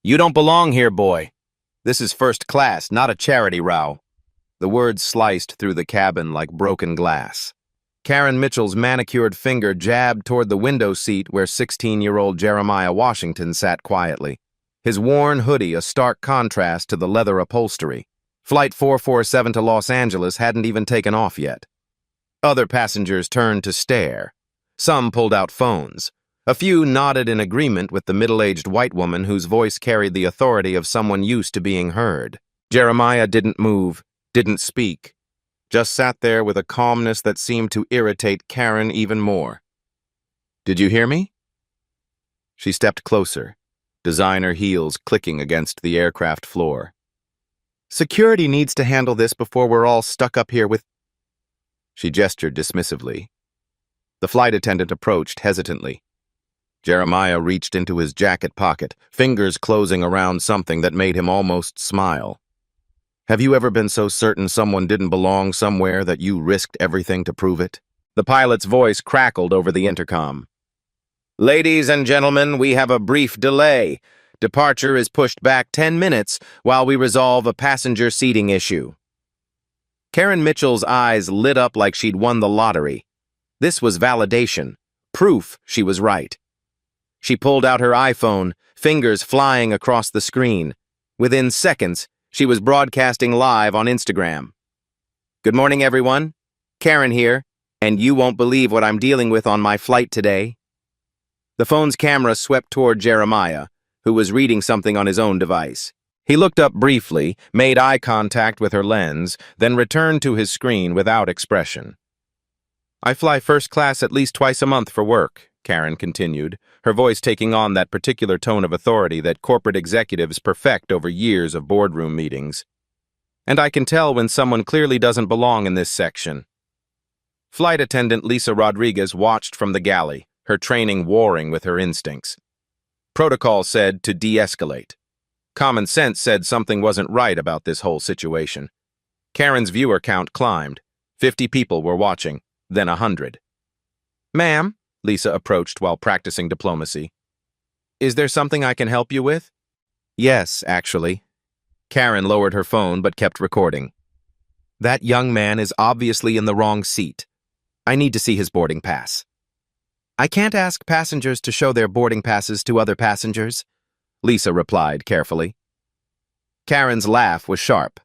You don't belong here, boy. This is first class, not a charity row. The words sliced through the cabin like broken glass. Karen Mitchell's manicured finger jabbed toward the window seat where 16-year-old Jeremiah Washington sat quietly, his worn hoodie a stark contrast to the leather upholstery. Flight 447 to Los Angeles hadn't even taken off yet. Other passengers turned to stare. Some pulled out phones. A few nodded in agreement with the middle-aged white woman whose voice carried the authority of someone used to being heard. Jeremiah didn't move, didn't speak, just sat there with a calmness that seemed to irritate Karen even more. "Did you hear me?" She stepped closer, designer heels clicking against the aircraft floor. "Security needs to handle this before we're all stuck up here with—" She gestured dismissively. The flight attendant approached hesitantly. Jeremiah reached into his jacket pocket, fingers closing around something that made him almost smile. "Have you ever been so certain someone didn't belong somewhere that you risked everything to prove it?" The pilot's voice crackled over the intercom. "Ladies and gentlemen, we have a brief delay. Departure is pushed back 10 minutes while we resolve a passenger seating issue." Karen Mitchell's eyes lit up like she'd won the lottery. This was validation, proof she was right. She pulled out her iPhone, fingers flying across the screen. Within seconds, she was broadcasting live on Instagram. "Good morning, everyone. Karen here, and you won't believe what I'm dealing with on my flight today." The phone's camera swept toward Jeremiah, who was reading something on his own device. He looked up briefly, made eye contact with her lens, then returned to his screen without expression. "I fly first class at least twice a month for work," Karen continued, her voice taking on that particular tone of authority that corporate executives perfect over years of boardroom meetings. "And I can tell when someone clearly doesn't belong in this section." Flight attendant Lisa Rodriguez watched from the galley, her training warring with her instincts. Protocol said to de-escalate. Common sense said something wasn't right about this whole situation. Karen's viewer count climbed. 50 people were watching, then 100. "Ma'am," Lisa approached while practicing diplomacy. "Is there something I can help you with?" "Yes, actually." Karen lowered her phone but kept recording. "That young man is obviously in the wrong seat. I need to see his boarding pass." "I can't ask passengers to show their boarding passes to other passengers," Lisa replied carefully. Karen's laugh was sharp.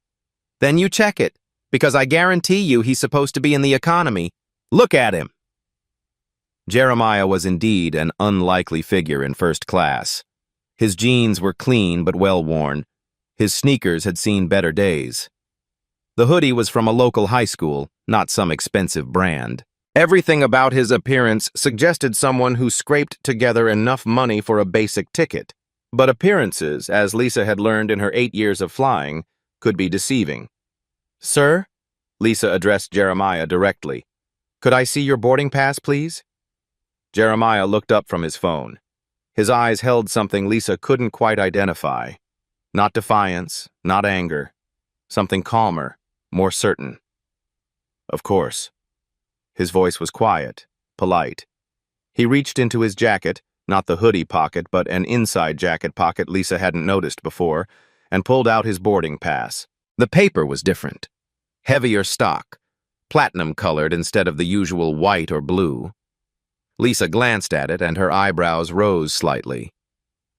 "Then you check it, because I guarantee you he's supposed to be in the economy. Look at him." Jeremiah was indeed an unlikely figure in first class. His jeans were clean but well-worn. His sneakers had seen better days. The hoodie was from a local high school, not some expensive brand. Everything about his appearance suggested someone who scraped together enough money for a basic ticket. But appearances, as Lisa had learned in her 8 years of flying, could be deceiving. "Sir?" Lisa addressed Jeremiah directly. "Could I see your boarding pass, please?" Jeremiah looked up from his phone. His eyes held something Lisa couldn't quite identify. Not defiance, not anger. Something calmer, more certain. "Of course." His voice was quiet, polite. He reached into his jacket, not the hoodie pocket, but an inside jacket pocket Lisa hadn't noticed before, and pulled out his boarding pass. The paper was different. Heavier stock, platinum-colored instead of the usual white or blue. Lisa glanced at it, and her eyebrows rose slightly.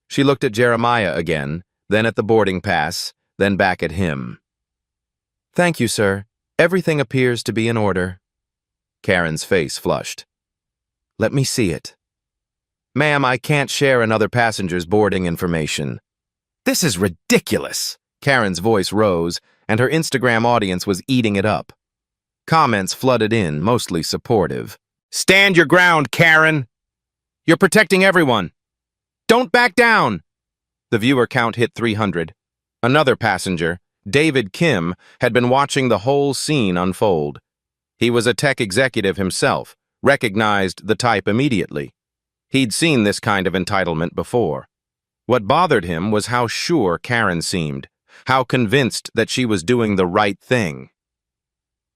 She looked at Jeremiah again, then at the boarding pass, then back at him. "Thank you, sir. Everything appears to be in order." Karen's face flushed. "Let me see it." "Ma'am, I can't share another passenger's boarding information." "This is ridiculous!" Karen's voice rose, and her Instagram audience was eating it up. Comments flooded in, mostly supportive. "Stand your ground, Karen! You're protecting everyone! Don't back down!" The viewer count hit 300. Another passenger, David Kim, had been watching the whole scene unfold. He was a tech executive himself, recognized the type immediately. He'd seen this kind of entitlement before. What bothered him was how sure Karen seemed, how convinced that she was doing the right thing.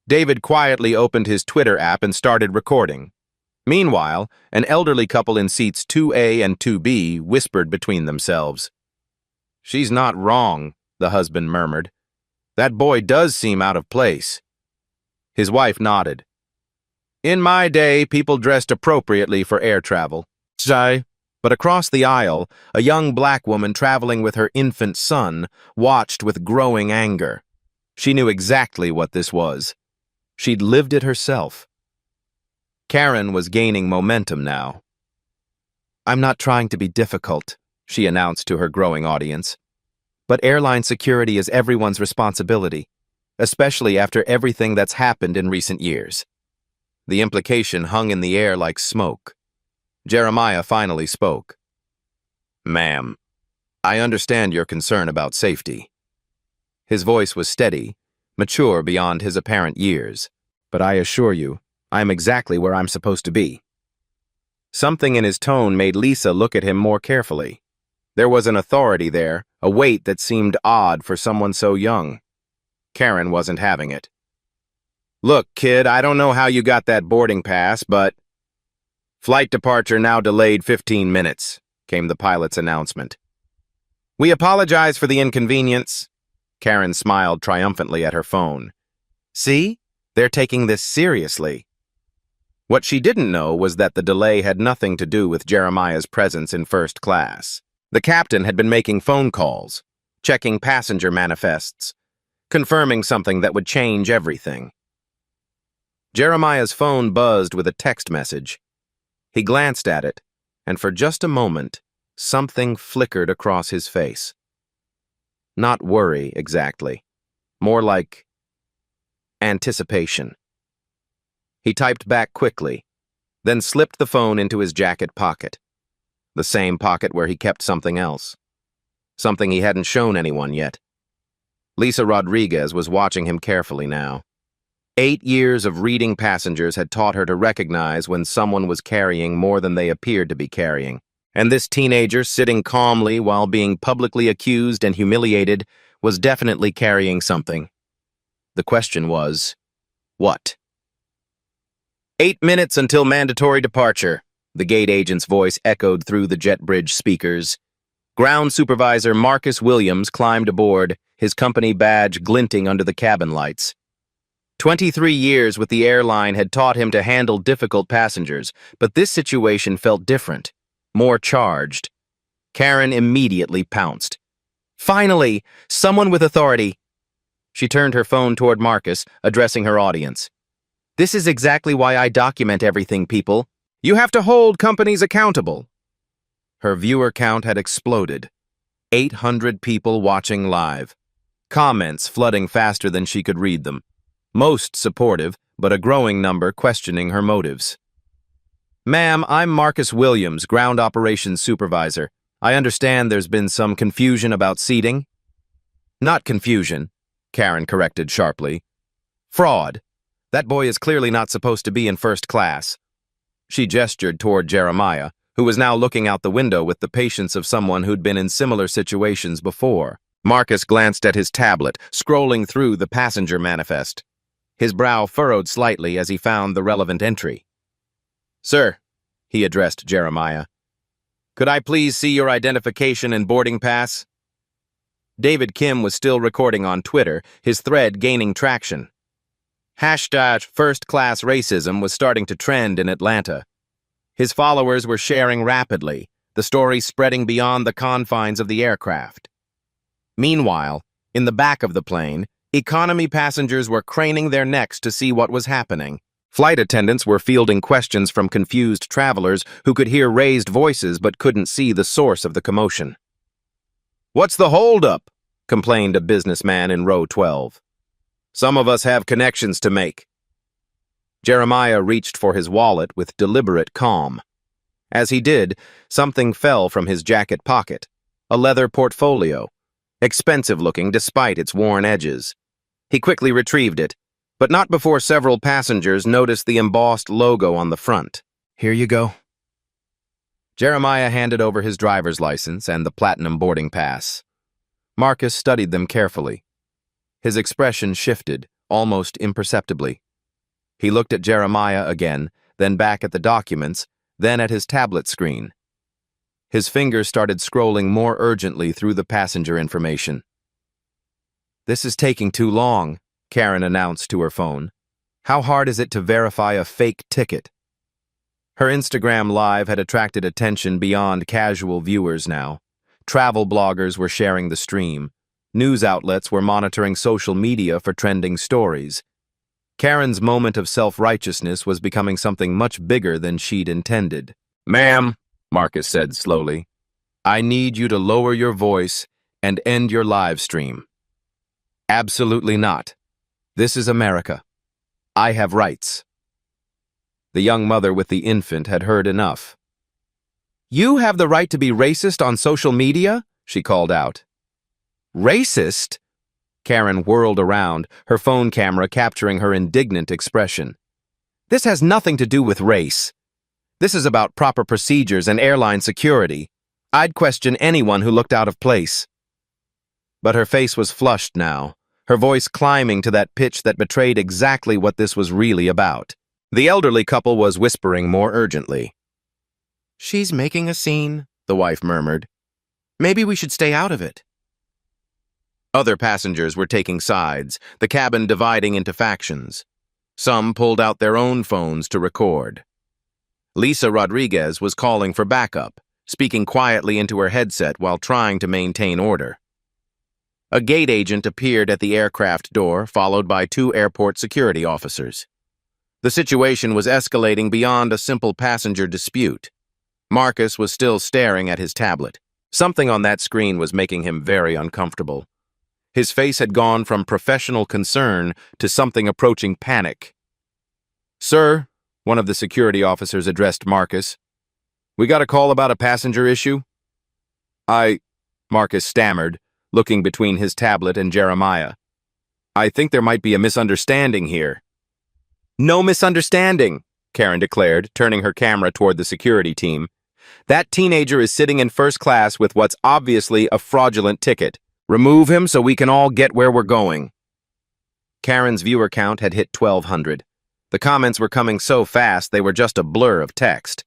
David quietly opened his Twitter app and started recording. Meanwhile, an elderly couple in seats 2A and 2B whispered between themselves. She's not wrong, the husband murmured. That boy does seem out of place. His wife nodded. In my day, people dressed appropriately for air travel. But across the aisle, a young black woman traveling with her infant son watched with growing anger. She knew exactly what this was. She'd lived it herself. Karen was gaining momentum now. I'm not trying to be difficult, she announced to her growing audience. But airline security is everyone's responsibility, especially after everything that's happened in recent years. The implication hung in the air like smoke. Jeremiah finally spoke. Ma'am, I understand your concern about safety. His voice was steady, mature beyond his apparent years, but I assure you, I am exactly where I'm supposed to be. Something in his tone made Lisa look at him more carefully. There was an authority there, a weight that seemed odd for someone so young. Karen wasn't having it. Look, kid, I don't know how you got that boarding pass, but... Flight departure now delayed 15 minutes, came the pilot's announcement. We apologize for the inconvenience. Karen smiled triumphantly at her phone. See? They're taking this seriously. What she didn't know was that the delay had nothing to do with Jeremiah's presence in first class. The captain had been making phone calls, checking passenger manifests, confirming something that would change everything. Jeremiah's phone buzzed with a text message. He glanced at it, and for just a moment, something flickered across his face. Not worry, exactly. More like anticipation. He typed back quickly, then slipped the phone into his jacket pocket, the same pocket where he kept something else, something he hadn't shown anyone yet. Lisa Rodriguez was watching him carefully now. 8 years of reading passengers had taught her to recognize when someone was carrying more than they appeared to be carrying, and this teenager sitting calmly while being publicly accused and humiliated was definitely carrying something. The question was, what? 8 minutes until mandatory departure, the gate agent's voice echoed through the jet bridge speakers. Ground supervisor Marcus Williams climbed aboard, his company badge glinting under the cabin lights. 23 years with the airline had taught him to handle difficult passengers, but this situation felt different, more charged. Karen immediately pounced. Finally, someone with authority. She turned her phone toward Marcus, addressing her audience. This is exactly why I document everything, people. You have to hold companies accountable. Her viewer count had exploded. 800 people watching live. Comments flooding faster than she could read them. Most supportive, but a growing number questioning her motives. Ma'am, I'm Marcus Williams, Ground Operations Supervisor. I understand there's been some confusion about seating. Not confusion, Karen corrected sharply. Fraud. That boy is clearly not supposed to be in first class. She gestured toward Jeremiah, who was now looking out the window with the patience of someone who'd been in similar situations before. Marcus glanced at his tablet, scrolling through the passenger manifest. His brow furrowed slightly as he found the relevant entry. Sir, he addressed Jeremiah, could I please see your identification and boarding pass? David Kim was still recording on Twitter, his thread gaining traction. Hashtag first-class racism was starting to trend in Atlanta. His followers were sharing rapidly, the story spreading beyond the confines of the aircraft. Meanwhile, in the back of the plane, economy passengers were craning their necks to see what was happening. Flight attendants were fielding questions from confused travelers who could hear raised voices but couldn't see the source of the commotion. What's the holdup? Complained a businessman in row 12. Some of us have connections to make. Jeremiah reached for his wallet with deliberate calm. As he did, something fell from his jacket pocket, a leather portfolio, expensive-looking despite its worn edges. He quickly retrieved it, but not before several passengers noticed the embossed logo on the front. Here you go. Jeremiah handed over his driver's license and the platinum boarding pass. Marcus studied them carefully. His expression shifted, almost imperceptibly. He looked at Jeremiah again, then back at the documents, then at his tablet screen. His fingers started scrolling more urgently through the passenger information. "This is taking too long," Karen announced to her phone. "How hard is it to verify a fake ticket?" Her Instagram Live had attracted attention beyond casual viewers now. Travel bloggers were sharing the stream. News outlets were monitoring social media for trending stories. Karen's moment of self-righteousness was becoming something much bigger than she'd intended. "Ma'am," Marcus said slowly, "I need you to lower your voice and end your live stream." "Absolutely not. This is America. I have rights." The young mother with the infant had heard enough. "You have the right to be racist on social media?" she called out. "Racist?" Karen whirled around, her phone camera capturing her indignant expression. "This has nothing to do with race. This is about proper procedures and airline security. I'd question anyone who looked out of place." But her face was flushed now, her voice climbing to that pitch that betrayed exactly what this was really about. The elderly couple was whispering more urgently. "She's making a scene," the wife murmured. "Maybe we should stay out of it." Other passengers were taking sides, the cabin dividing into factions. Some pulled out their own phones to record. Lisa Rodriguez was calling for backup, speaking quietly into her headset while trying to maintain order. A gate agent appeared at the aircraft door, followed by 2 airport security officers. The situation was escalating beyond a simple passenger dispute. Marcus was still staring at his tablet. Something on that screen was making him very uncomfortable. His face had gone from professional concern to something approaching panic. "Sir," one of the security officers addressed Marcus, "we got a call about a passenger issue?" Marcus stammered, looking between his tablet and Jeremiah. "I think there might be a misunderstanding here." "No misunderstanding," Karen declared, turning her camera toward the security team. "That teenager is sitting in first class with what's obviously a fraudulent ticket. Remove him so we can all get where we're going." Karen's viewer count had hit 1,200. The comments were coming so fast they were just a blur of text.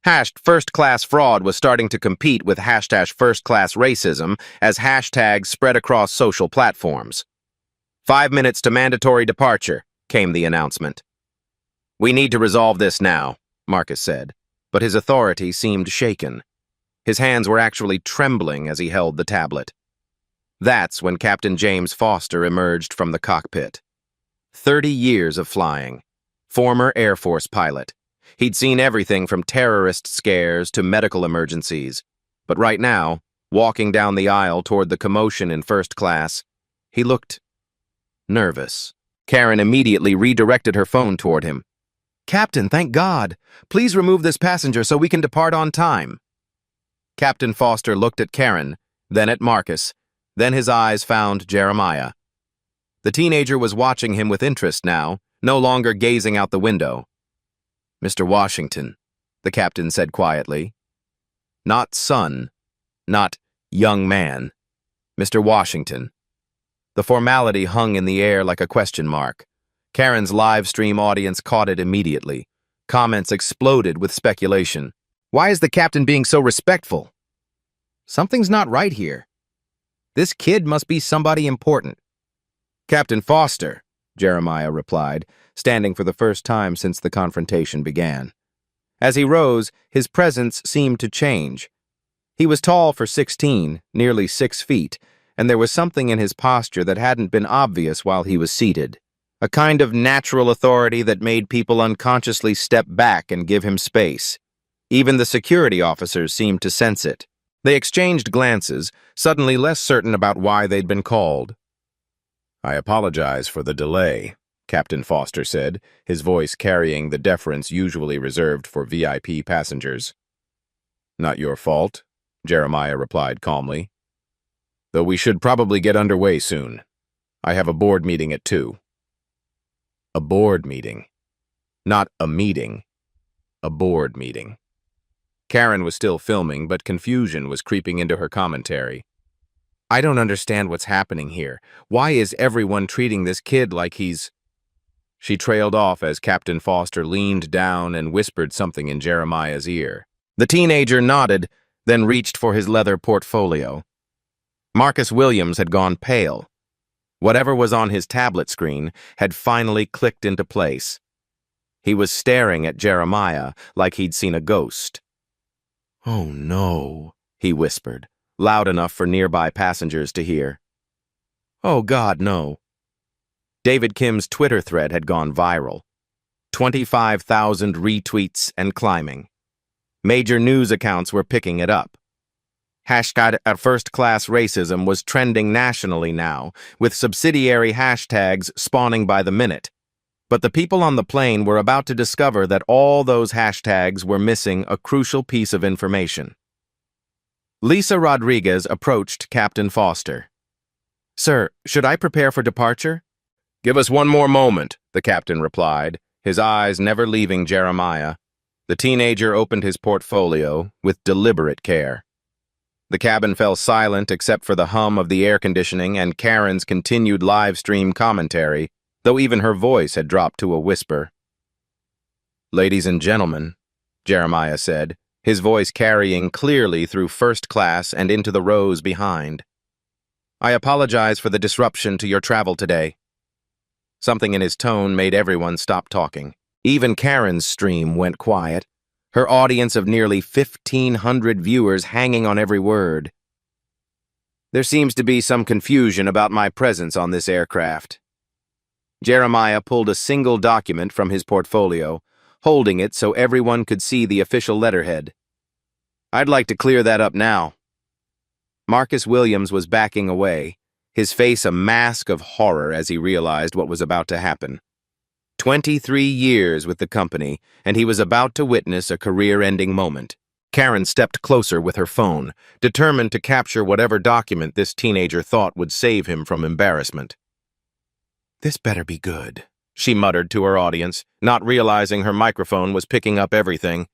#first-class fraud was starting to compete with #first-class racism as hashtags spread across social platforms. 5 minutes to mandatory departure, came the announcement. "We need to resolve this now," Marcus said, but his authority seemed shaken. His hands were actually trembling as he held the tablet. That's when Captain James Foster emerged from the cockpit. 30 years of flying. Former Air Force pilot. He'd seen everything from terrorist scares to medical emergencies. But right now, walking down the aisle toward the commotion in first class, he looked nervous. Karen immediately redirected her phone toward him. "Captain, thank God. Please remove this passenger so we can depart on time." Captain Foster looked at Karen, then at Marcus. Then his eyes found Jeremiah. The teenager was watching him with interest now, no longer gazing out the window. "Mr. Washington," the captain said quietly. Not son, not young man. Mr. Washington. The formality hung in the air like a question mark. Karen's live stream audience caught it immediately. Comments exploded with speculation. "Why is the captain being so respectful? Something's not right here. This kid must be somebody important." "Captain Foster," Jeremiah replied, standing for the first time since the confrontation began. As he rose, his presence seemed to change. He was tall for 16, nearly 6 feet, and there was something in his posture that hadn't been obvious while he was seated. A kind of natural authority that made people unconsciously step back and give him space. Even the security officers seemed to sense it. They exchanged glances, suddenly less certain about why they'd been called. "I apologize for the delay," Captain Foster said, his voice carrying the deference usually reserved for VIP passengers. "Not your fault," Jeremiah replied calmly. "Though we should probably get underway soon. I have a board meeting at 2. A board meeting. Not a meeting. A board meeting. Karen was still filming, but confusion was creeping into her commentary. "I don't understand what's happening here. Why is everyone treating this kid like he's—" She trailed off as Captain Foster leaned down and whispered something in Jeremiah's ear. The teenager nodded, then reached for his leather portfolio. Marcus Williams had gone pale. Whatever was on his tablet screen had finally clicked into place. He was staring at Jeremiah like he'd seen a ghost. "Oh no," he whispered, loud enough for nearby passengers to hear. "Oh God, no." David Kim's Twitter thread had gone viral. 25,000 retweets and climbing. Major news accounts were picking it up. Hashtag #first-class racism was trending nationally now, with subsidiary hashtags spawning by the minute. But the people on the plane were about to discover that all those hashtags were missing a crucial piece of information. Lisa Rodriguez approached Captain Foster. "Sir, should I prepare for departure?" "Give us one more moment," the captain replied, his eyes never leaving Jeremiah. The teenager opened his portfolio with deliberate care. The cabin fell silent except for the hum of the air conditioning and Karen's continued live stream commentary, though even her voice had dropped to a whisper. "Ladies and gentlemen," Jeremiah said, his voice carrying clearly through first class and into the rows behind. "I apologize for the disruption to your travel today." Something in his tone made everyone stop talking. Even Karen's stream went quiet, her audience of nearly 1,500 viewers hanging on every word. "There seems to be some confusion about my presence on this aircraft." Jeremiah pulled a single document from his portfolio, holding it so everyone could see the official letterhead. "I'd like to clear that up now." Marcus Williams was backing away, his face a mask of horror as he realized what was about to happen. 23 years with the company, and he was about to witness a career-ending moment. Karen stepped closer with her phone, determined to capture whatever document this teenager thought would save him from embarrassment. "This better be good," she muttered to her audience, not realizing her microphone was picking up everything.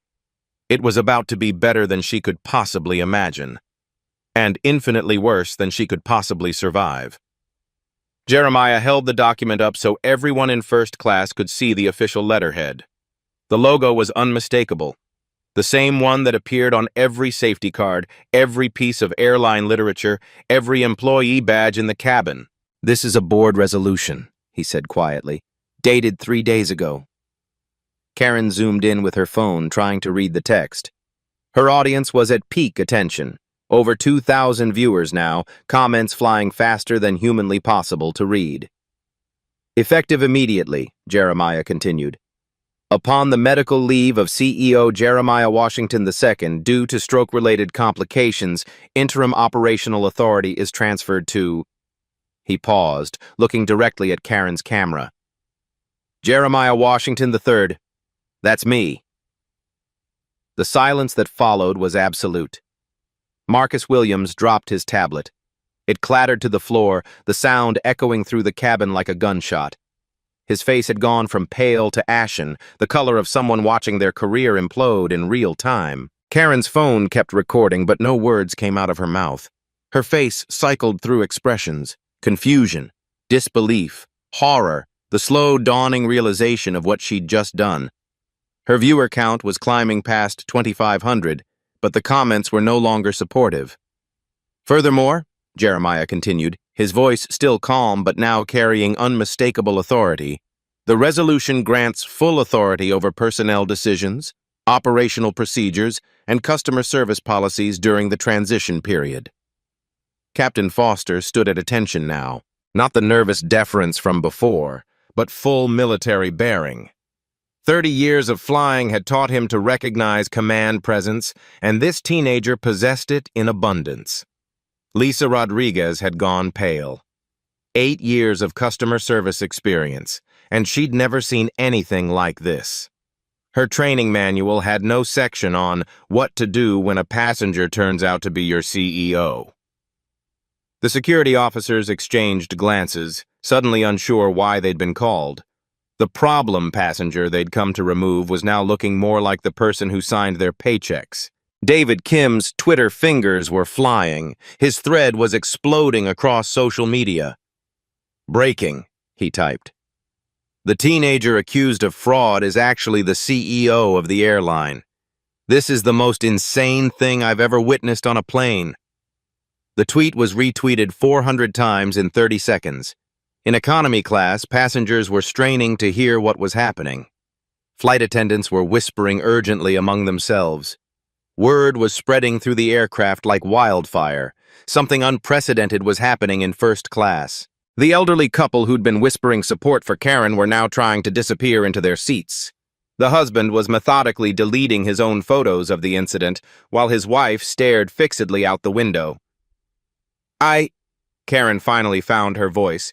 It was about to be better than she could possibly imagine, and infinitely worse than she could possibly survive. Jeremiah held the document up so everyone in first class could see the official letterhead. The logo was unmistakable, the same one that appeared on every safety card, every piece of airline literature, every employee badge in the cabin. "This is a board resolution," he said quietly, "dated 3 days ago." Karen zoomed in with her phone, trying to read the text. Her audience was at peak attention. Over 2,000 viewers now, comments flying faster than humanly possible to read. "Effective immediately," Jeremiah continued. "Upon the medical leave of CEO Jeremiah Washington II due to stroke-related complications, interim operational authority is transferred to..." He paused, looking directly at Karen's camera. "Jeremiah Washington III. That's me." The silence that followed was absolute. Marcus Williams dropped his tablet. It clattered to the floor, the sound echoing through the cabin like a gunshot. His face had gone from pale to ashen, the color of someone watching their career implode in real time. Karen's phone kept recording, but no words came out of her mouth. Her face cycled through expressions: confusion, disbelief, horror, the slow dawning realization of what she'd just done. Her viewer count was climbing past 2,500, but the comments were no longer supportive. "Furthermore," Jeremiah continued, his voice still calm but now carrying unmistakable authority, "the resolution grants full authority over personnel decisions, operational procedures, and customer service policies during the transition period." Captain Foster stood at attention now, not the nervous deference from before, but full military bearing. 30 years of flying had taught him to recognize command presence, and this teenager possessed it in abundance. Lisa Rodriguez had gone pale. 8 years of customer service experience, and she'd never seen anything like this. Her training manual had no section on what to do when a passenger turns out to be your CEO. The security officers exchanged glances, suddenly unsure why they'd been called. The problem passenger they'd come to remove was now looking more like the person who signed their paychecks. David Kim's Twitter fingers were flying. His thread was exploding across social media. "Breaking," he typed. "The teenager accused of fraud is actually the CEO of the airline. This is the most insane thing I've ever witnessed on a plane. The tweet was retweeted 400 times in 30 seconds. In economy class, passengers were straining to hear what was happening. Flight attendants were whispering urgently among themselves. Word was spreading through the aircraft like wildfire. Something unprecedented was happening in first class. The elderly couple who'd been whispering support for Karen were now trying to disappear into their seats. The husband was methodically deleting his own photos of the incident, while his wife stared fixedly out the window. Karen finally found her voice.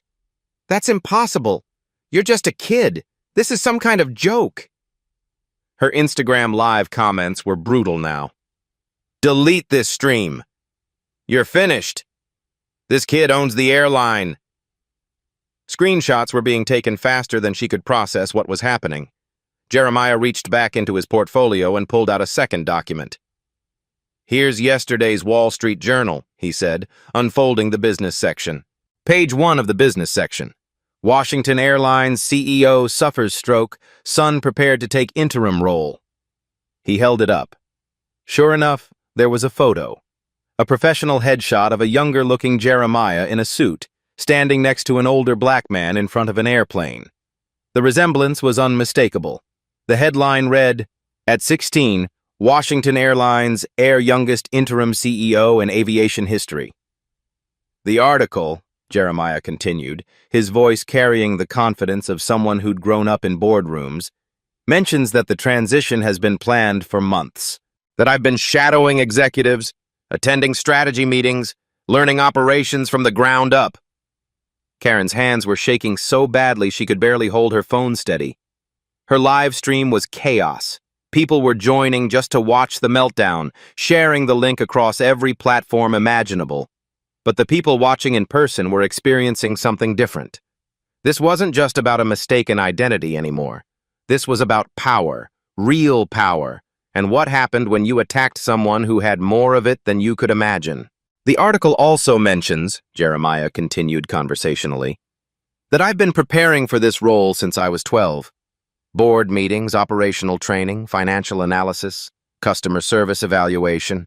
That's impossible. You're just a kid. This is some kind of joke. Her Instagram Live comments were brutal now. Delete this stream. You're finished. This kid owns the airline. Screenshots were being taken faster than she could process what was happening. Jeremiah reached back into his portfolio and pulled out a second document. Here's yesterday's Wall Street Journal, he said, unfolding the business section. Page 1 of the business section. Washington Airlines CEO suffers stroke, son prepared to take interim role. He held it up. Sure enough, there was a photo. A professional headshot of a younger-looking Jeremiah in a suit, standing next to an older black man in front of an airplane. The resemblance was unmistakable. The headline read, At 16, Washington Airlines Air Youngest Interim CEO in Aviation History. The article, Jeremiah continued, his voice carrying the confidence of someone who'd grown up in boardrooms, mentions that the transition has been planned for months, that I've been shadowing executives, attending strategy meetings, learning operations from the ground up. Karen's hands were shaking so badly she could barely hold her phone steady. Her live stream was chaos. People were joining just to watch the meltdown, sharing the link across every platform imaginable. But the people watching in person were experiencing something different. This wasn't just about a mistaken identity anymore. This was about power, real power, and what happened when you attacked someone who had more of it than you could imagine. The article also mentions, Jeremiah continued conversationally, that I've been preparing for this role since I was 12. Board meetings, operational training, financial analysis, customer service evaluation.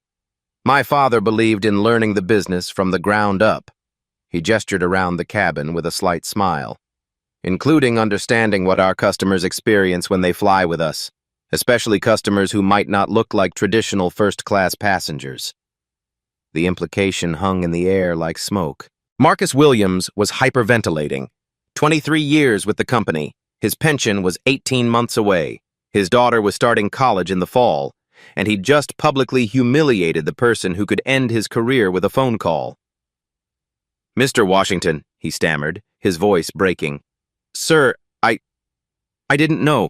My father believed in learning the business from the ground up. He gestured around the cabin with a slight smile, including understanding what our customers experience when they fly with us, especially customers who might not look like traditional first-class passengers. The implication hung in the air like smoke. Marcus Williams was hyperventilating. 23 years with the company. His pension was 18 months away. His daughter was starting college in the fall, and he'd just publicly humiliated the person who could end his career with a phone call. Mr. Washington, he stammered, his voice breaking. Sir, I didn't know.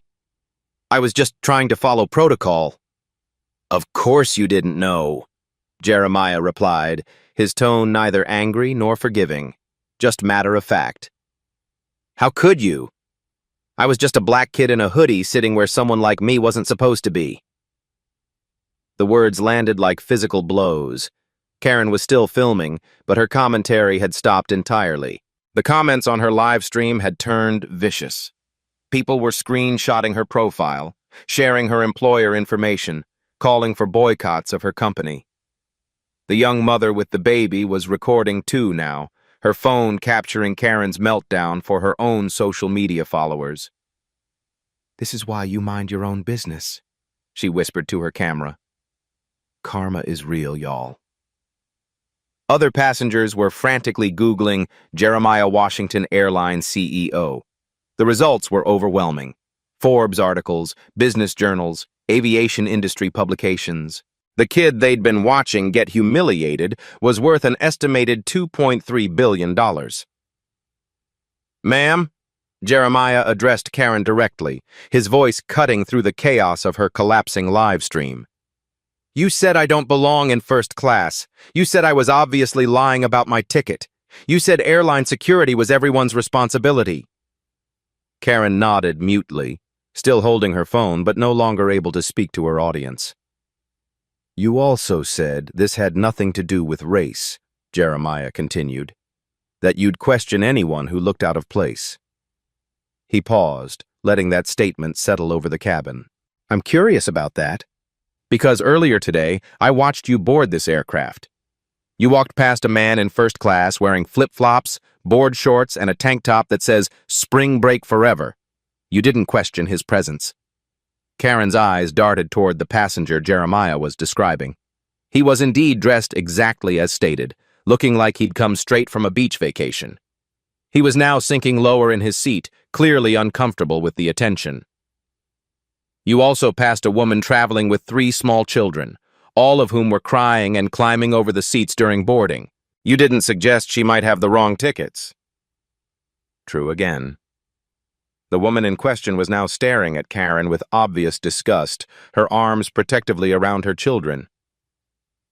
I was just trying to follow protocol. Of course you didn't know, Jeremiah replied, his tone neither angry nor forgiving, just matter of fact. How could you? I was just a black kid in a hoodie sitting where someone like me wasn't supposed to be. The words landed like physical blows. Karen was still filming, but her commentary had stopped entirely. The comments on her live stream had turned vicious. People were screenshotting her profile, sharing her employer information, calling for boycotts of her company. The young mother with the baby was recording too now, her phone capturing Karen's meltdown for her own social media followers. This is why you mind your own business, she whispered to her camera. Karma is real, y'all. Other passengers were frantically Googling Jeremiah Washington Airlines CEO. The results were overwhelming. Forbes articles, business journals, aviation industry publications. The kid they'd been watching get humiliated was worth an estimated $2.3 billion. Ma'am? Jeremiah addressed Karen directly, his voice cutting through the chaos of her collapsing live stream. You said I don't belong in first class. You said I was obviously lying about my ticket. You said airline security was everyone's responsibility. Karen nodded mutely, still holding her phone but no longer able to speak to her audience. You also said this had nothing to do with race, Jeremiah continued, that you'd question anyone who looked out of place. He paused, letting that statement settle over the cabin. I'm curious about that. Because earlier today, I watched you board this aircraft. You walked past a man in first class wearing flip-flops, board shorts, and a tank top that says, "Spring Break Forever." You didn't question his presence. Karen's eyes darted toward the passenger Jeremiah was describing. He was indeed dressed exactly as stated, looking like he'd come straight from a beach vacation. He was now sinking lower in his seat, clearly uncomfortable with the attention. You also passed a woman traveling with 3 small children, all of whom were crying and climbing over the seats during boarding. You didn't suggest she might have the wrong tickets. True again. The woman in question was now staring at Karen with obvious disgust, her arms protectively around her children.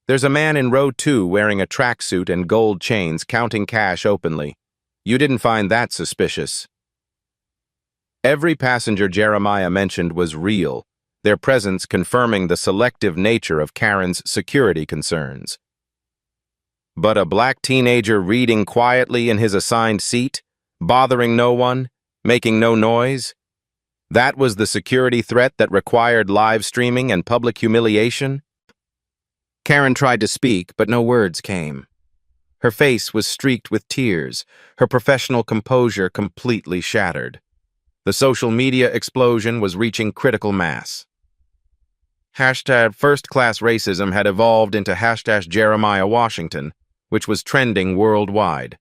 There's a man in row 2 wearing a tracksuit and gold chains counting cash openly. You didn't find that suspicious. Every passenger Jeremiah mentioned was real, their presence confirming the selective nature of Karen's security concerns. But a black teenager reading quietly in his assigned seat, bothering no one, making no noise? That was the security threat that required live streaming and public humiliation? Karen tried to speak, but no words came. Her face was streaked with tears, her professional composure completely shattered. The social media explosion was reaching critical mass. Hashtag first-class racism had evolved into hashtag Jeremiah Washington, which was trending worldwide.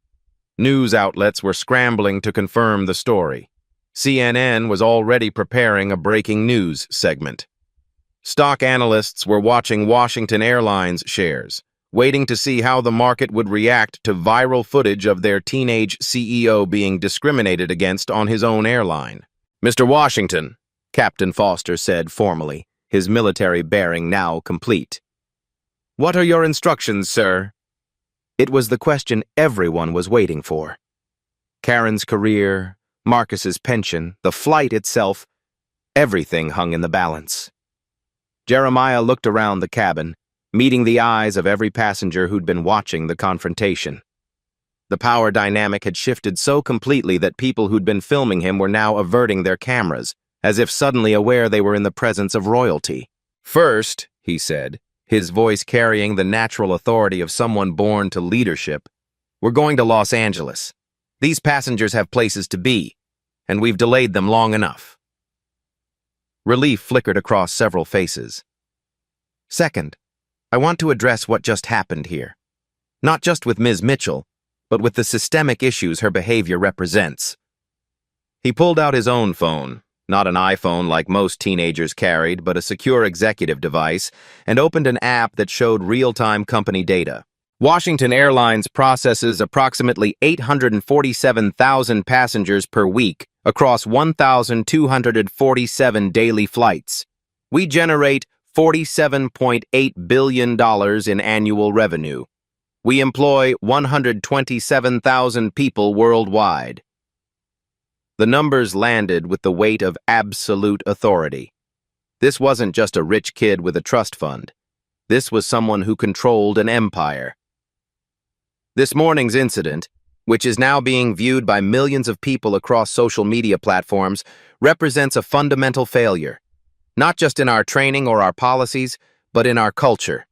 News outlets were scrambling to confirm the story. CNN was already preparing a breaking news segment. Stock analysts were watching Washington Airlines shares, waiting to see how the market would react to viral footage of their teenage CEO being discriminated against on his own airline. "Mr. Washington," Captain Foster said formally, his military bearing now complete. "What are your instructions, sir?" It was the question everyone was waiting for. Karen's career, Marcus's pension, the flight itself, everything hung in the balance. Jeremiah looked around the cabin, meeting the eyes of every passenger who'd been watching the confrontation. The power dynamic had shifted so completely that people who'd been filming him were now averting their cameras, as if suddenly aware they were in the presence of royalty. "First," he said, his voice carrying the natural authority of someone born to leadership, "we're going to Los Angeles. These passengers have places to be, and we've delayed them long enough." Relief flickered across several faces. "Second, I want to address what just happened here. Not just with Ms. Mitchell, but with the systemic issues her behavior represents." He pulled out his own phone, not an iPhone like most teenagers carried, but a secure executive device, and opened an app that showed real-time company data. Washington Airlines processes approximately 847,000 passengers per week across 1,247 daily flights. We generate $47.8 billion in annual revenue. We employ 127,000 people worldwide. The numbers landed with the weight of absolute authority. This wasn't just a rich kid with a trust fund. This was someone who controlled an empire. This morning's incident, which is now being viewed by millions of people across social media platforms, represents a fundamental failure, not just in our training or our policies, but in our culture.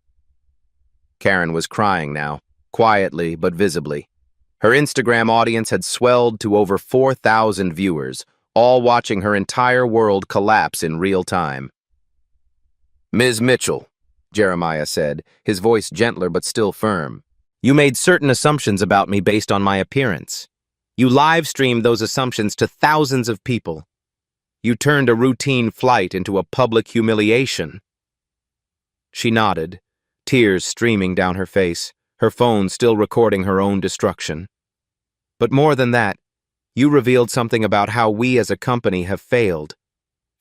Karen was crying now, quietly but visibly. Her Instagram audience had swelled to over 4,000 viewers, all watching her entire world collapse in real time. "Ms. Mitchell," Jeremiah said, his voice gentler but still firm, "you made certain assumptions about me based on my appearance. You live-streamed those assumptions to thousands of people. You turned a routine flight into a public humiliation." She nodded, tears streaming down her face, her phone still recording her own destruction. "But more than that, you revealed something about how we as a company have failed.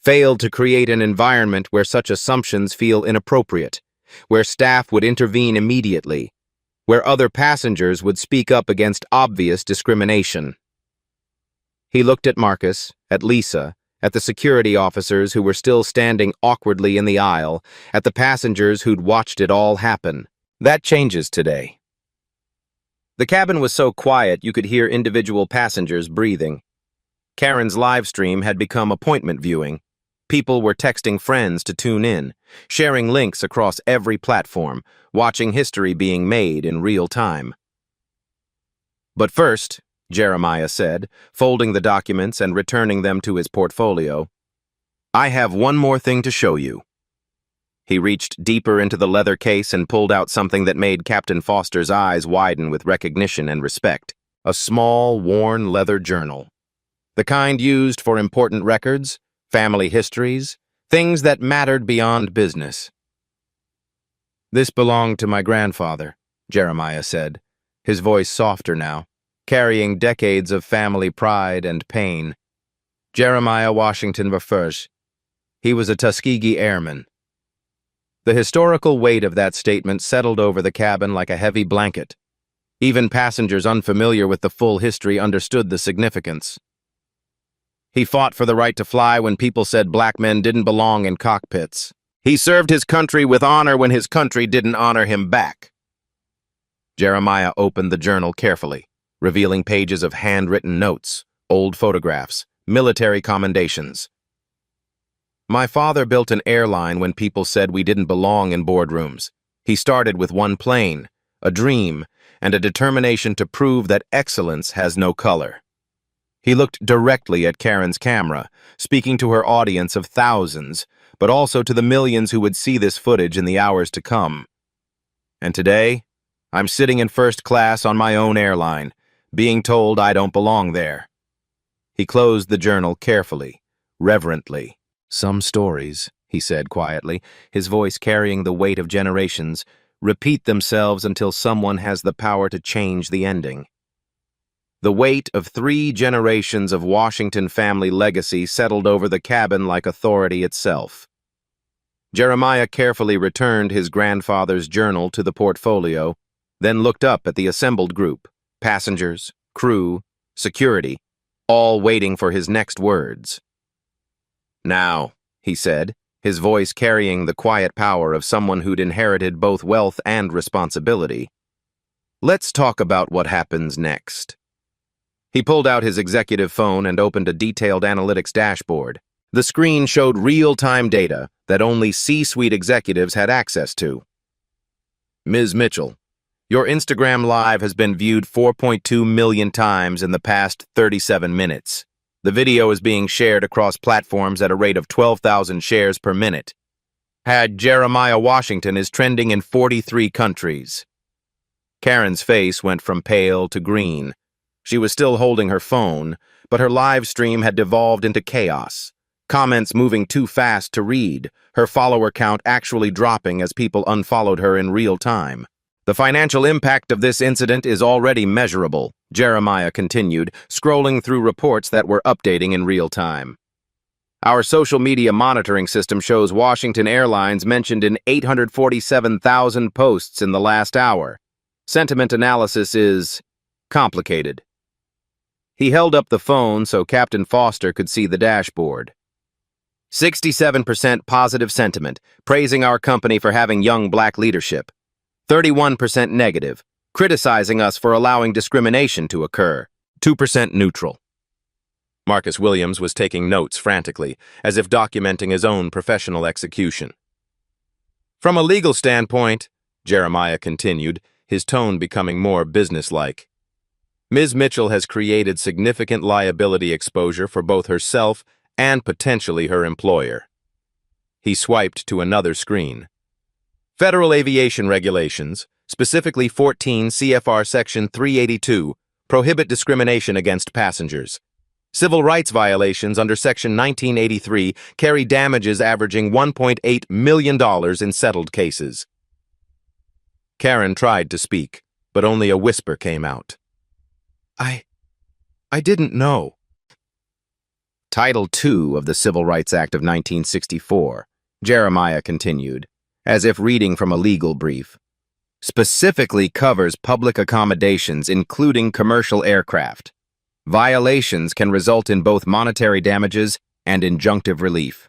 Failed to create an environment where such assumptions feel inappropriate, where staff would intervene immediately, where other passengers would speak up against obvious discrimination." He looked at Marcus, at Lisa, at the security officers who were still standing awkwardly in the aisle, at the passengers who'd watched it all happen. "That changes today." The cabin was so quiet you could hear individual passengers breathing. Karen's live stream had become appointment viewing. People were texting friends to tune in, sharing links across every platform, watching history being made in real time. "But first," Jeremiah said, folding the documents and returning them to his portfolio, "I have one more thing to show you." He reached deeper into the leather case and pulled out something that made Captain Foster's eyes widen with recognition and respect. A small, worn leather journal. The kind used for important records, family histories, things that mattered beyond business. "This belonged to my grandfather," Jeremiah said, his voice softer now, carrying decades of family pride and pain. Jeremiah Washington Verfurge. He was a Tuskegee airman. The historical weight of that statement settled over the cabin like a heavy blanket. Even passengers unfamiliar with the full history understood the significance. He fought for the right to fly when people said black men didn't belong in cockpits. He served his country with honor when his country didn't honor him back. Jeremiah opened the journal carefully, revealing pages of handwritten notes, old photographs, military commendations. "My father built an airline when people said we didn't belong in boardrooms. He started with one plane, a dream, and a determination to prove that excellence has no color." He looked directly at Karen's camera, speaking to her audience of thousands, but also to the millions who would see this footage in the hours to come. "And today, I'm sitting in first class on my own airline, being told I don't belong there." He closed the journal carefully, reverently. "Some stories," he said quietly, his voice carrying the weight of generations, "repeat themselves until someone has the power to change the ending." The weight of 3 generations of Washington family legacy settled over the cabin like authority itself. Jeremiah carefully returned his grandfather's journal to the portfolio, then looked up at the assembled group, passengers, crew, security, all waiting for his next words. "Now," he said, his voice carrying the quiet power of someone who'd inherited both wealth and responsibility, "let's talk about what happens next." He pulled out his executive phone and opened a detailed analytics dashboard. The screen showed real-time data that only C-suite executives had access to. "Ms. Mitchell, your Instagram Live has been viewed 4.2 million times in the past 37 minutes. The video is being shared across platforms at a rate of 12,000 shares per minute. Jeremiah Washington is trending in 43 countries." Karen's face went from pale to green. She was still holding her phone, but her live stream had devolved into chaos. Comments moving too fast to read, her follower count actually dropping as people unfollowed her in real time. "The financial impact of this incident is already measurable," Jeremiah continued, scrolling through reports that were updating in real time. "Our social media monitoring system shows Washington Airlines mentioned in 847,000 posts in the last hour. Sentiment analysis is complicated." He held up the phone so Captain Foster could see the dashboard. 67% positive sentiment, praising our company for having young black leadership. 31% negative, criticizing us for allowing discrimination to occur. 2% neutral. Marcus Williams was taking notes frantically, as if documenting his own professional execution. "From a legal standpoint," Jeremiah continued, his tone becoming more businesslike, "Ms. Mitchell has created significant liability exposure for both herself and potentially her employer." He swiped to another screen. "Federal aviation regulations, specifically 14 CFR Section 382, prohibit discrimination against passengers. Civil rights violations under Section 1983 carry damages averaging $1.8 million in settled cases." Karen tried to speak, but only a whisper came out. I didn't know." Title II of the Civil Rights Act of 1964, Jeremiah continued, as if reading from a legal brief, specifically covers public accommodations, including commercial aircraft. Violations can result in both monetary damages and injunctive relief.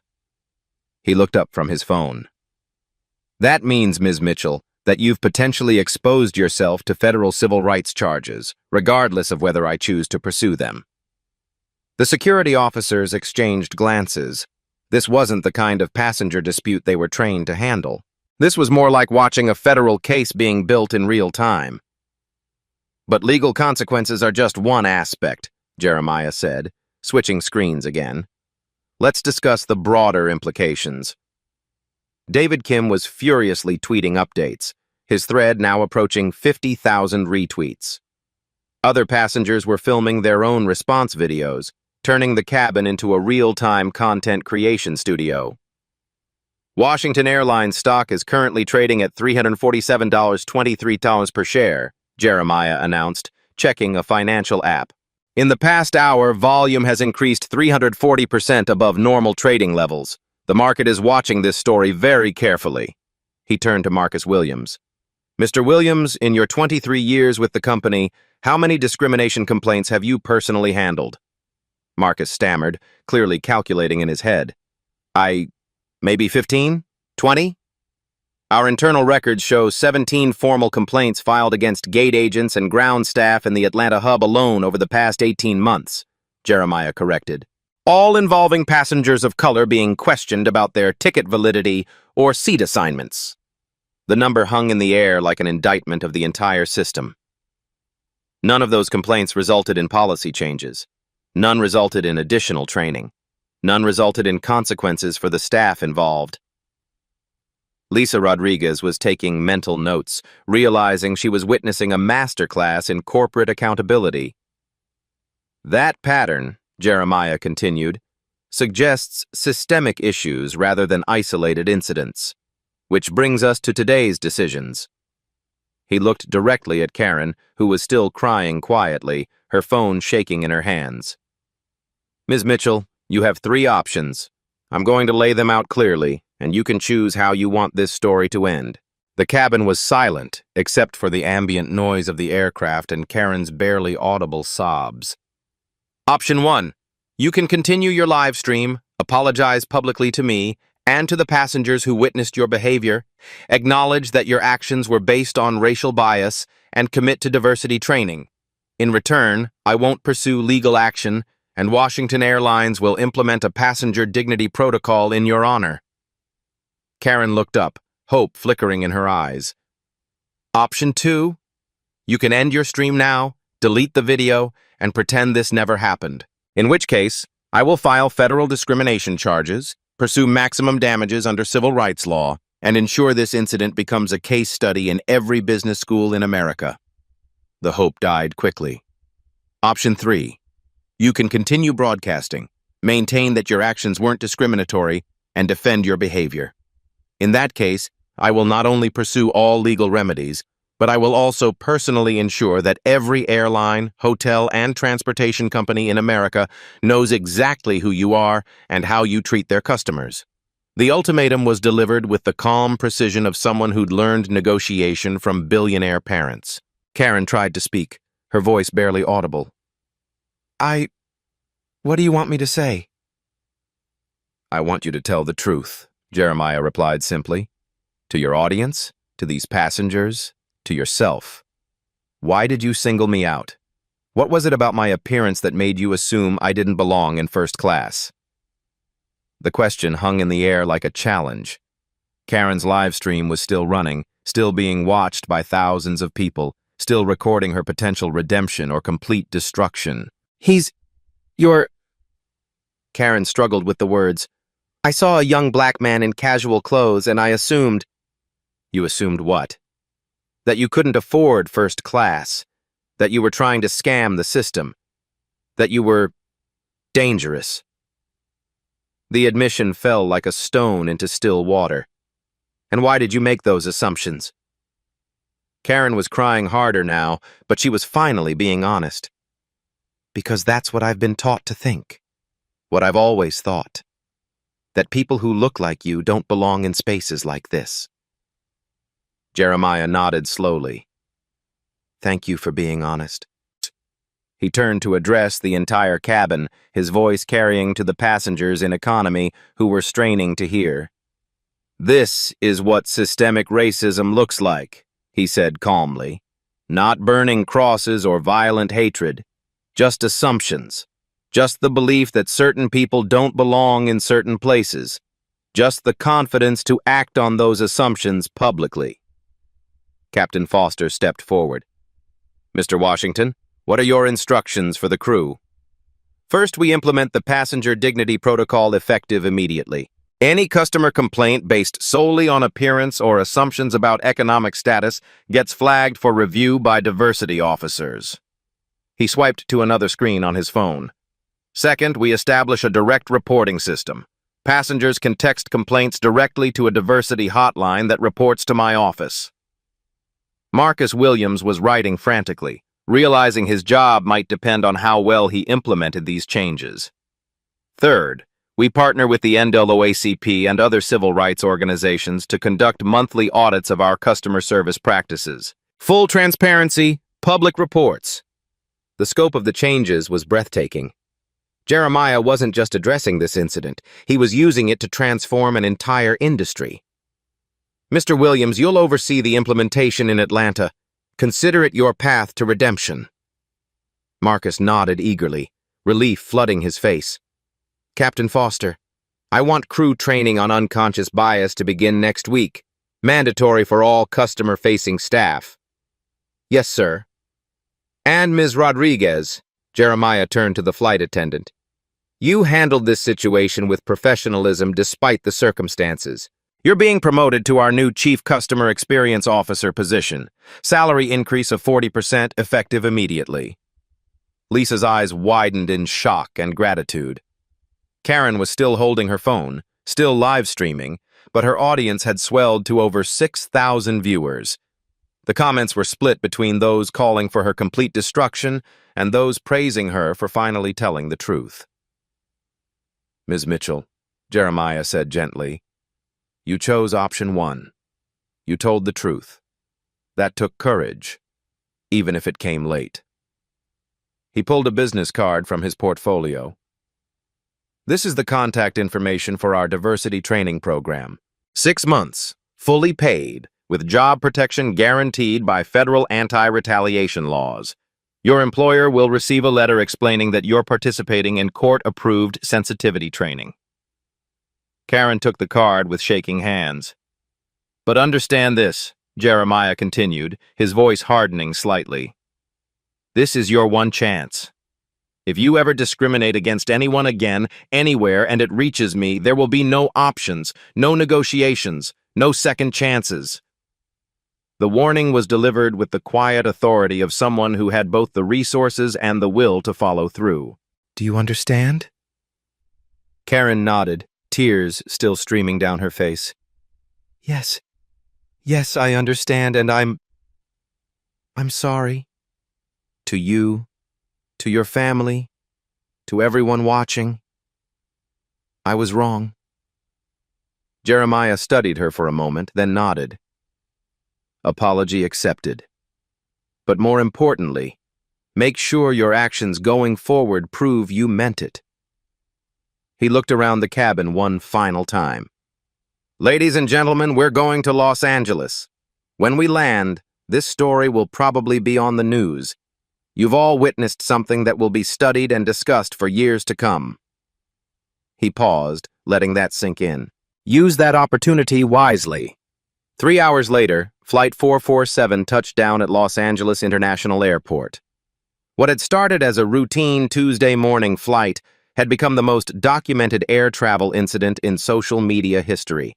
He looked up from his phone. "That means, Ms. Mitchell, that you've potentially exposed yourself to federal civil rights charges, regardless of whether I choose to pursue them." The security officers exchanged glances. This wasn't the kind of passenger dispute they were trained to handle. This was more like watching a federal case being built in real time. But legal consequences are just one aspect, Jeremiah said, switching screens again. Let's discuss the broader implications. David Kim was furiously tweeting updates, his thread now approaching 50,000 retweets. Other passengers were filming their own response videos, turning the cabin into a real-time content creation studio. Washington Airlines stock is currently trading at $347.23 per share, Jeremiah announced, checking a financial app. In the past hour, volume has increased 340% above normal trading levels. The market is watching this story very carefully. He turned to Marcus Williams. Mr. Williams, in your 23 years with the company, how many discrimination complaints have you personally handled? Marcus stammered, clearly calculating in his head. Maybe 15? 20? Our internal records show 17 formal complaints filed against gate agents and ground staff in the Atlanta hub alone over the past 18 months, Jeremiah corrected. All involving passengers of color being questioned about their ticket validity or seat assignments. The number hung in the air like an indictment of the entire system. None of those complaints resulted in policy changes. None resulted in additional training. None resulted in consequences for the staff involved. Lisa Rodriguez was taking mental notes, realizing she was witnessing a masterclass in corporate accountability. That pattern, Jeremiah continued, suggests systemic issues rather than isolated incidents, which brings us to today's decisions. He looked directly at Karen, who was still crying quietly, her phone shaking in her hands. Ms. Mitchell, you have 3 options. I'm going to lay them out clearly, and you can choose how you want this story to end. The cabin was silent, except for the ambient noise of the aircraft and Karen's barely audible sobs. Option 1. You can continue your live stream, apologize publicly to me, and to the passengers who witnessed your behavior, acknowledge that your actions were based on racial bias, and commit to diversity training. In return, I won't pursue legal action, and Washington Airlines will implement a passenger dignity protocol in your honor. Karen looked up, hope flickering in her eyes. Option 2. You can end your stream now, delete the video, and pretend this never happened. In which case, I will file federal discrimination charges, pursue maximum damages under civil rights law, and ensure this incident becomes a case study in every business school in America. The hope died quickly. Option 3. You can continue broadcasting, maintain that your actions weren't discriminatory, and defend your behavior. In that case, I will not only pursue all legal remedies, but I will also personally ensure that every airline, hotel, and transportation company in America knows exactly who you are and how you treat their customers. The ultimatum was delivered with the calm precision of someone who'd learned negotiation from billionaire parents. Karen tried to speak, her voice barely audible. What do you want me to say? I want you to tell the truth, Jeremiah replied simply. To your audience, to these passengers, to yourself. Why did you single me out? What was it about my appearance that made you assume I didn't belong in first class? The question hung in the air like a challenge. Karen's live stream was still running, still being watched by thousands of people, still recording her potential redemption or complete destruction. Karen struggled with the words. I saw a young black man in casual clothes and I assumed... You assumed what? That you couldn't afford first class, that you were trying to scam the system, that you were dangerous. The admission fell like a stone into still water. And why did you make those assumptions? Karen was crying harder now, but she was finally being honest. Because that's what I've been taught to think. What I've always thought. That people who look like you don't belong in spaces like this. Jeremiah nodded slowly. Thank you for being honest. He turned to address the entire cabin, his voice carrying to the passengers in economy who were straining to hear. This is what systemic racism looks like, he said calmly. Not burning crosses or violent hatred, just assumptions, Just the belief that certain people don't belong in certain places. Just the confidence to act on those assumptions publicly. Captain Foster stepped forward. Mr. Washington, what are your instructions for the crew? First, we implement the passenger dignity protocol effective immediately. Any customer complaint based solely on appearance or assumptions about economic status gets flagged for review by diversity officers. He swiped to another screen on his phone. Second, we establish a direct reporting system. Passengers can text complaints directly to a diversity hotline that reports to my office. Marcus Williams was writing frantically, realizing his job might depend on how well he implemented these changes. Third, we partner with the NAACP and other civil rights organizations to conduct monthly audits of our customer service practices. Full transparency, public reports. The scope of the changes was breathtaking. Jeremiah wasn't just addressing this incident, he was using it to transform an entire industry. Mr. Williams, you'll oversee the implementation in Atlanta. Consider it your path to redemption. Marcus nodded eagerly, relief flooding his face. Captain Foster, I want crew training on unconscious bias to begin next week, mandatory for all customer-facing staff. Yes, sir. And Ms. Rodriguez, Jeremiah turned to the flight attendant. You handled this situation with professionalism despite the circumstances. You're being promoted to our new Chief Customer Experience Officer position. Salary increase of 40% effective immediately. Lisa's eyes widened in shock and gratitude. Karen was still holding her phone, still live streaming, but her audience had swelled to over 6,000 viewers. The comments were split between those calling for her complete destruction and those praising her for finally telling the truth. Ms. Mitchell, Jeremiah said gently, you chose option 1. You told the truth. That took courage, even if it came late. He pulled a business card from his portfolio. This is the contact information for our diversity training program. 6 months, fully paid, with job protection guaranteed by federal anti-retaliation laws. Your employer will receive a letter explaining that you're participating in court-approved sensitivity training. Karen took the card with shaking hands. But understand this, Jeremiah continued, his voice hardening slightly. This is your one chance. If you ever discriminate against anyone again, anywhere, and it reaches me, there will be no options, no negotiations, no second chances. The warning was delivered with the quiet authority of someone who had both the resources and the will to follow through. Do you understand? Karen nodded, tears still streaming down her face. Yes. Yes, I understand, and I'm sorry. To you, to your family, to everyone watching. I was wrong. Jeremiah studied her for a moment, then nodded. Apology accepted. But more importantly, make sure your actions going forward prove you meant it. He looked around the cabin one final time. Ladies and gentlemen, we're going to Los Angeles. When we land, this story will probably be on the news. You've all witnessed something that will be studied and discussed for years to come. He paused, letting that sink in. Use that opportunity wisely. 3 hours later, Flight 447 touched down at Los Angeles International Airport. What had started as a routine Tuesday morning flight had become the most documented air travel incident in social media history.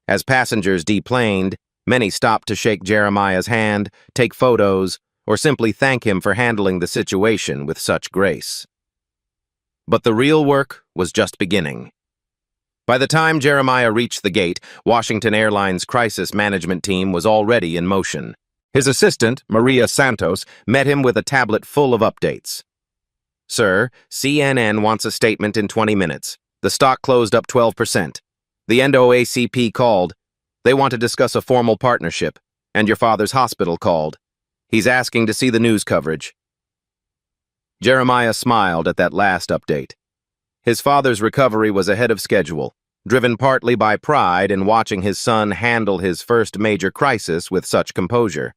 As passengers deplaned, many stopped to shake Jeremiah's hand, take photos, or simply thank him for handling the situation with such grace. But the real work was just beginning. By the time Jeremiah reached the gate, Washington Airlines' crisis management team was already in motion. His assistant, Maria Santos, met him with a tablet full of updates. Sir, CNN wants a statement in 20 minutes. The stock closed up 12%. The NAACP called. They want to discuss a formal partnership, and your father's hospital called. He's asking to see the news coverage. Jeremiah smiled at that last update. His father's recovery was ahead of schedule, driven partly by pride in watching his son handle his first major crisis with such composure.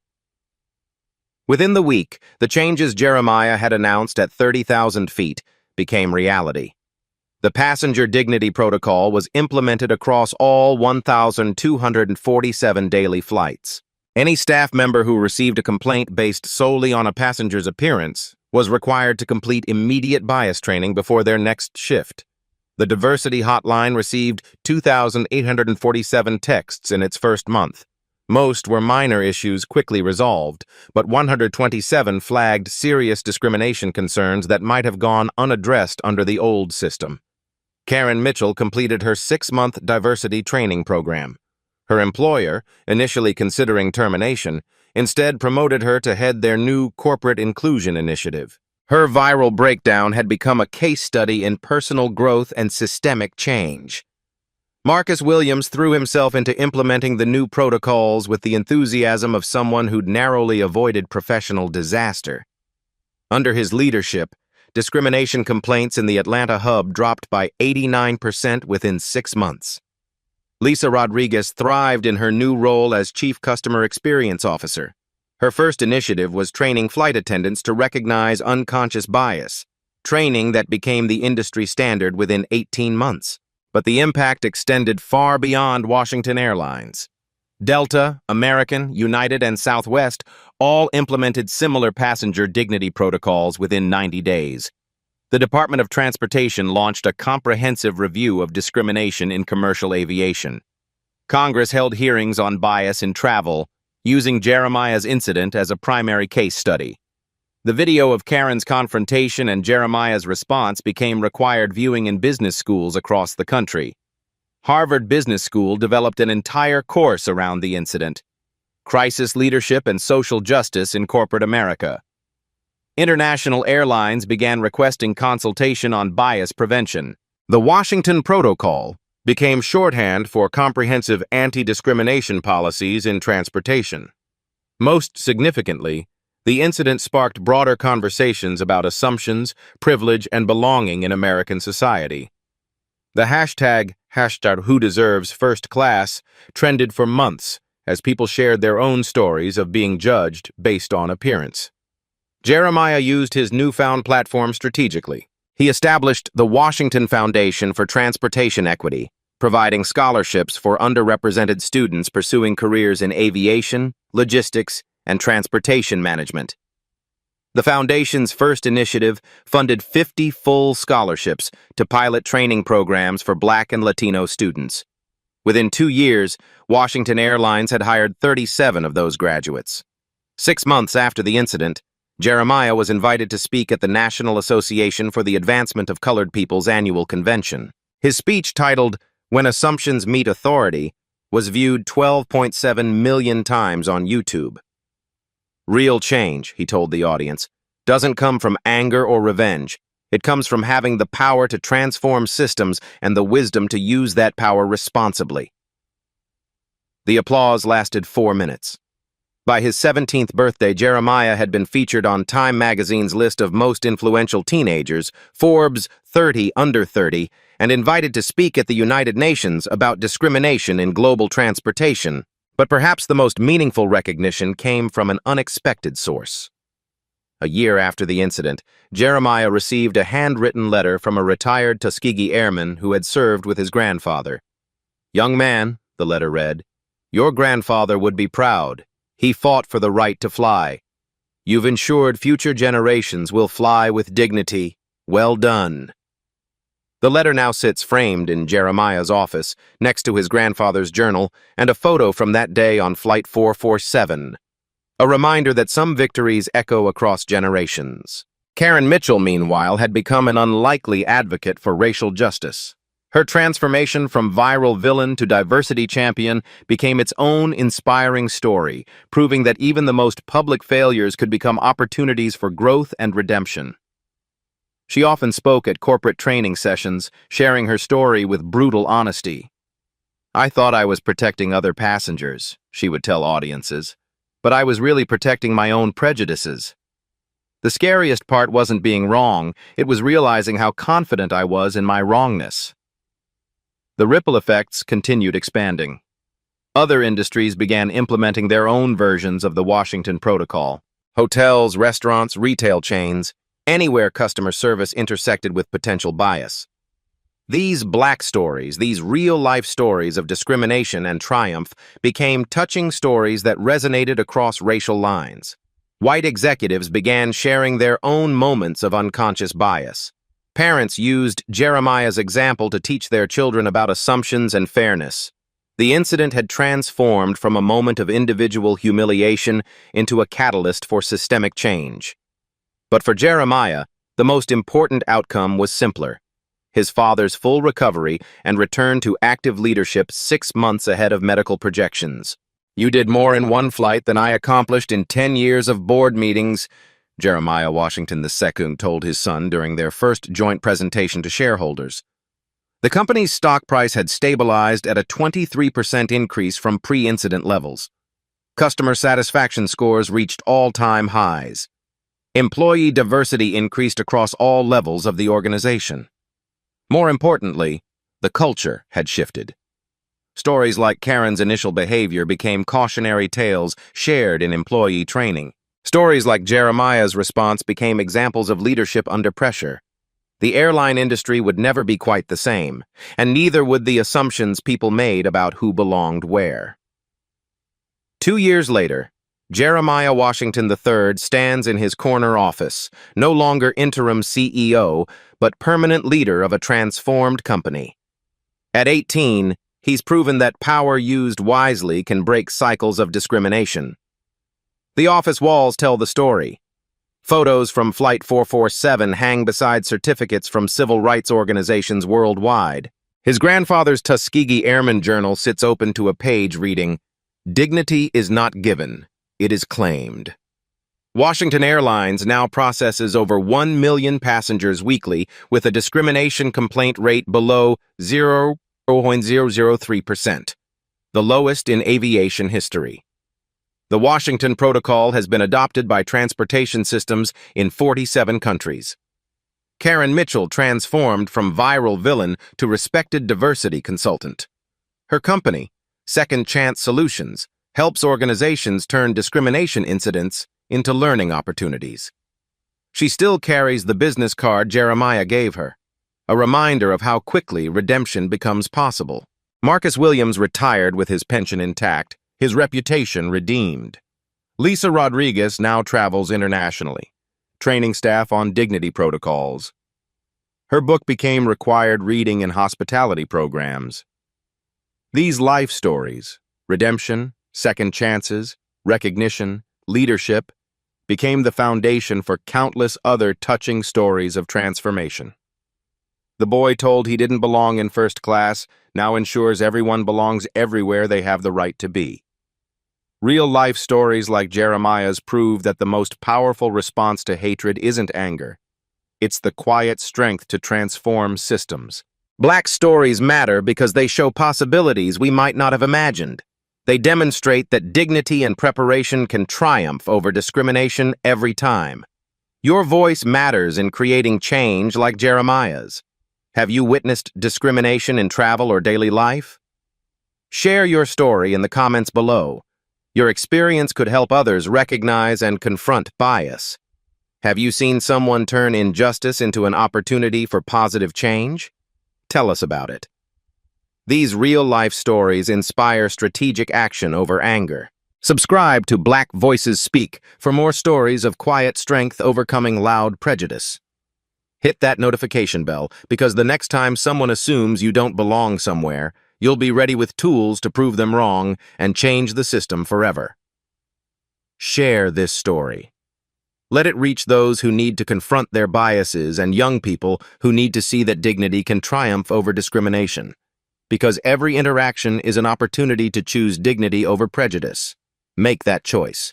Within the week, the changes Jeremiah had announced at 30,000 feet became reality. The Passenger Dignity Protocol was implemented across all 1,247 daily flights. Any staff member who received a complaint based solely on a passenger's appearance was required to complete immediate bias training before their next shift. The Diversity Hotline received 2,847 texts in its first month. Most were minor issues quickly resolved, but 127 flagged serious discrimination concerns that might have gone unaddressed under the old system. Karen Mitchell completed her 6-month diversity training program. Her employer, initially considering termination, instead promoted her to head their new corporate inclusion initiative. Her viral breakdown had become a case study in personal growth and systemic change. Marcus Williams threw himself into implementing the new protocols with the enthusiasm of someone who'd narrowly avoided professional disaster. Under his leadership, discrimination complaints in the Atlanta hub dropped by 89% within 6 months. Lisa Rodriguez thrived in her new role as Chief Customer Experience Officer. Her first initiative was training flight attendants to recognize unconscious bias, training that became the industry standard within 18 months. But the impact extended far beyond Washington Airlines. Delta, American, United, and Southwest all implemented similar passenger dignity protocols within 90 days. The Department of Transportation launched a comprehensive review of discrimination in commercial aviation. Congress held hearings on bias in travel, using Jeremiah's incident as a primary case study. The video of Karen's confrontation and Jeremiah's response became required viewing in business schools across the country. Harvard Business School developed an entire course around the incident: Crisis Leadership and Social Justice in Corporate America. International airlines began requesting consultation on bias prevention. The Washington Protocol became shorthand for comprehensive anti-discrimination policies in transportation. Most significantly, the incident sparked broader conversations about assumptions, privilege, and belonging in American society. The hashtag #WhoDeservesFirstClass trended for months as people shared their own stories of being judged based on appearance. Jeremiah used his newfound platform strategically. He established the Washington Foundation for Transportation Equity, providing scholarships for underrepresented students pursuing careers in aviation, logistics, and transportation management. The Foundation's first initiative funded 50 full scholarships to pilot training programs for Black and Latino students. Within 2 years, Washington Airlines had hired 37 of those graduates. 6 months after the incident, Jeremiah was invited to speak at the National Association for the Advancement of Colored People's annual convention. His speech, titled "When Assumptions Meet Authority," was viewed 12.7 million times on YouTube. Real change, he told the audience, doesn't come from anger or revenge. It comes from having the power to transform systems and the wisdom to use that power responsibly. The applause lasted 4 minutes. By his 17th birthday, Jeremiah had been featured on Time magazine's list of most influential teenagers, Forbes 30 Under 30, and invited to speak at the United Nations about discrimination in global transportation. But perhaps the most meaningful recognition came from an unexpected source. A year after the incident, Jeremiah received a handwritten letter from a retired Tuskegee airman who had served with his grandfather. "Young man," the letter read, "your grandfather would be proud. He fought for the right to fly. You've ensured future generations will fly with dignity. Well done." The letter now sits framed in Jeremiah's office, next to his grandfather's journal, and a photo from that day on Flight 447. A reminder that some victories echo across generations. Karen Mitchell, meanwhile, had become an unlikely advocate for racial justice. Her transformation from viral villain to diversity champion became its own inspiring story, proving that even the most public failures could become opportunities for growth and redemption. She often spoke at corporate training sessions, sharing her story with brutal honesty. "I thought I was protecting other passengers," she would tell audiences, "but I was really protecting my own prejudices. The scariest part wasn't being wrong, it was realizing how confident I was in my wrongness." The ripple effects continued expanding. Other industries began implementing their own versions of the Washington Protocol. Hotels, restaurants, retail chains, anywhere customer service intersected with potential bias. These black stories, these real-life stories of discrimination and triumph, became touching stories that resonated across racial lines. White executives began sharing their own moments of unconscious bias. Parents used Jeremiah's example to teach their children about assumptions and fairness. The incident had transformed from a moment of individual humiliation into a catalyst for systemic change. But for Jeremiah, the most important outcome was simpler: his father's full recovery and return to active leadership 6 months ahead of medical projections. "You did more in one flight than I accomplished in 10 years of board meetings," Jeremiah Washington II told his son during their first joint presentation to shareholders. The company's stock price had stabilized at a 23% increase from pre-incident levels. Customer satisfaction scores reached all-time highs. Employee diversity increased across all levels of the organization. More importantly, the culture had shifted. Stories like Karen's initial behavior became cautionary tales shared in employee training. Stories like Jeremiah's response became examples of leadership under pressure. The airline industry would never be quite the same, and neither would the assumptions people made about who belonged where. 2 years later, Jeremiah Washington III stands in his corner office, no longer interim CEO, but permanent leader of a transformed company. At 18, he's proven that power used wisely can break cycles of discrimination. The office walls tell the story. Photos from Flight 447 hang beside certificates from civil rights organizations worldwide. His grandfather's Tuskegee Airman Journal sits open to a page reading, "Dignity is not given, it is claimed." Washington Airlines now processes over 1 million passengers weekly with a discrimination complaint rate below 0.003%, the lowest in aviation history. The Washington Protocol has been adopted by transportation systems in 47 countries. Karen Mitchell transformed from viral villain to respected diversity consultant. Her company, Second Chance Solutions, helps organizations turn discrimination incidents into learning opportunities. She still carries the business card Jeremiah gave her, a reminder of how quickly redemption becomes possible. Marcus Williams retired with his pension intact, his reputation redeemed. Lisa Rodriguez now travels internationally, training staff on dignity protocols. Her book became required reading in hospitality programs. These life stories, redemption, second chances, recognition, leadership, became the foundation for countless other touching stories of transformation. The boy told he didn't belong in first class now ensures everyone belongs everywhere they have the right to be. Real-life stories like Jeremiah's prove that the most powerful response to hatred isn't anger. It's the quiet strength to transform systems. Black stories matter because they show possibilities we might not have imagined. They demonstrate that dignity and preparation can triumph over discrimination every time. Your voice matters in creating change like Jeremiah's. Have you witnessed discrimination in travel or daily life? Share your story in the comments below. Your experience could help others recognize and confront bias. Have you seen someone turn injustice into an opportunity for positive change? Tell us about it. These real-life stories inspire strategic action over anger. Subscribe to Black Voices Speak for more stories of quiet strength overcoming loud prejudice. Hit that notification bell because the next time someone assumes you don't belong somewhere, you'll be ready with tools to prove them wrong and change the system forever. Share this story. Let it reach those who need to confront their biases and young people who need to see that dignity can triumph over discrimination. Because every interaction is an opportunity to choose dignity over prejudice. Make that choice.